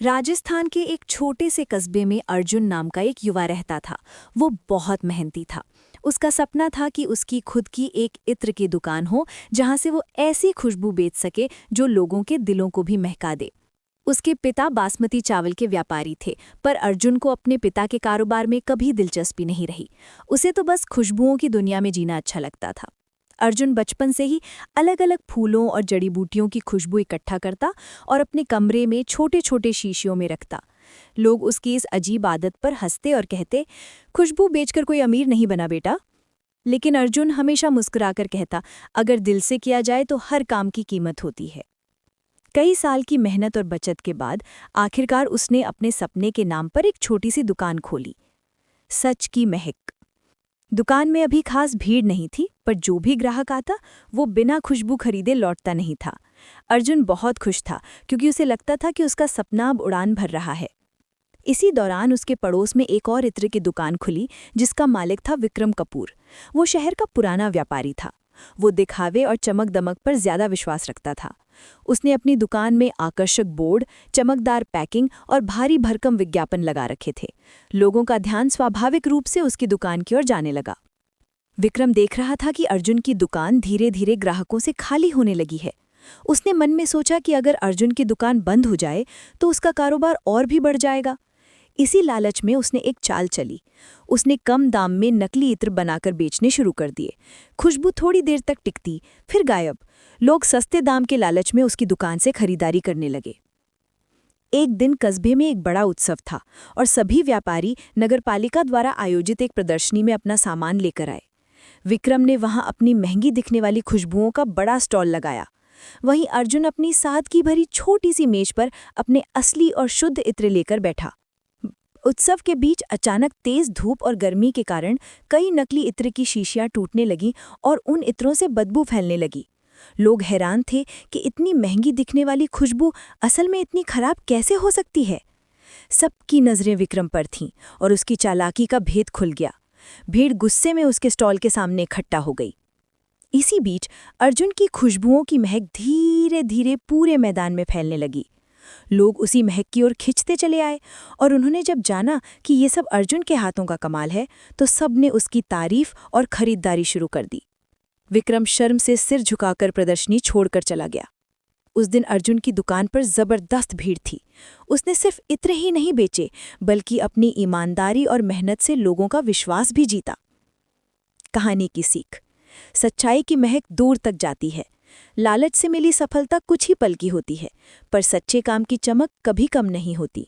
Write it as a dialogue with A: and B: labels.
A: राजस्थान के एक छोटे से कस्बे में अर्जुन नाम का एक युवा रहता था। वो बहुत मेहनती था। उसका सपना था कि उसकी खुद की एक इत्र की दुकान हो जहां से वो ऐसी खुशबू बेच सके जो लोगों के दिलों को भी महका दे। उसके पिता बासमती चावल के व्यापारी थे, पर अर्जुन को अपने पिता के कारोबार में कभी दिलचस्पी नहीं रही। उसे तो बस खुशबुओं की दुनिया में जीना अच्छा लगता था। अर्जुन बचपन से ही अलग अलग फूलों और जड़ी बूटियों की खुशबू इकट्ठा करता और अपने कमरे में छोटे छोटे शीशियों में रखता। लोग उसकी इस अजीब आदत पर हंसते और कहते, खुशबू बेचकर कोई अमीर नहीं बना बेटा। लेकिन अर्जुन हमेशा मुस्कुराकर कहता, अगर दिल से किया जाए तो हर काम की कीमत होती है। कई साल की मेहनत और बचत के बाद आखिरकार उसने अपने सपने के नाम पर एक छोटी सी दुकान खोली, सच की महक। दुकान में अभी खास भीड़ नहीं थी, पर जो भी ग्राहक आता वो बिना खुशबू खरीदे लौटता नहीं था। अर्जुन बहुत खुश था क्योंकि उसे लगता था कि उसका सपना अब उड़ान भर रहा है। इसी दौरान उसके पड़ोस में एक और इत्र की दुकान खुली जिसका मालिक था विक्रम कपूर। वो शहर का पुराना व्यापारी था। वो दिखावे और चमक दमक पर ज्यादा विश्वास रखता था। उसने अपनी दुकान में आकर्षक बोर्ड, चमकदार पैकिंग और भारी भरकम विज्ञापन लगा रखे थे। लोगों का ध्यान स्वाभाविक रूप से उसकी दुकान की ओर जाने लगा। विक्रम देख रहा था कि अर्जुन की दुकान धीरे धीरे ग्राहकों से खाली होने लगी है। उसने मन में सोचा कि अगर अर्जुन की दुकान बंद हो जाए तो उसका कारोबार और भी बढ़ जाएगा। इसी लालच में उसने एक चाल चली। उसने कम दाम में नकली इत्र बनाकर बेचने शुरू कर दिए। खुशबू थोड़ी देर तक टिकती, फिर गायब। लोग सस्ते दाम के लालच में उसकी दुकान से खरीदारी करने लगे। एक दिन कस्बे में एक बड़ा उत्सव था और सभी व्यापारी नगरपालिका द्वारा आयोजित एक प्रदर्शनी में अपना सामान लेकर आए। विक्रम ने वहां अपनी महंगी दिखने वाली खुशबुओं का बड़ा स्टॉल लगाया। वहीं अर्जुन अपनी सादगी भरी छोटी सी मेज पर अपने असली और शुद्ध इत्र लेकर बैठा। उत्सव के बीच अचानक तेज धूप और गर्मी के कारण कई नकली इत्र की शीशियां टूटने लगीं और उन इत्रों से बदबू फैलने लगी। लोग हैरान थे कि इतनी महंगी दिखने वाली खुशबू असल में इतनी खराब कैसे हो सकती है। सबकी नजरें विक्रम पर थीं और उसकी चालाकी का भेद खुल गया। भीड़ गुस्से में उसके स्टॉल के सामने इकट्ठा हो गई। इसी बीच अर्जुन की खुशबुओं की महक धीरे धीरे पूरे मैदान में फैलने लगी। लोग उसी महक की ओर खिंचते चले आए और उन्होंने जब जाना कि ये सब अर्जुन के हाथों का कमाल है तो सबने उसकी तारीफ और खरीदारी शुरू कर दी। विक्रम शर्म से सिर झुकाकर प्रदर्शनी छोड़कर चला गया। उस दिन अर्जुन की दुकान पर जबरदस्त भीड़ थी। उसने सिर्फ इत्र ही नहीं बेचे, बल्कि अपनी ईमानदारी और मेहनत से लोगों का विश्वास भी जीता। कहानी की सीख: सच्चाई की महक दूर तक जाती है। लालच से मिली सफलता कुछ ही पल की होती है, पर सच्चे काम की चमक कभी कम नहीं होती।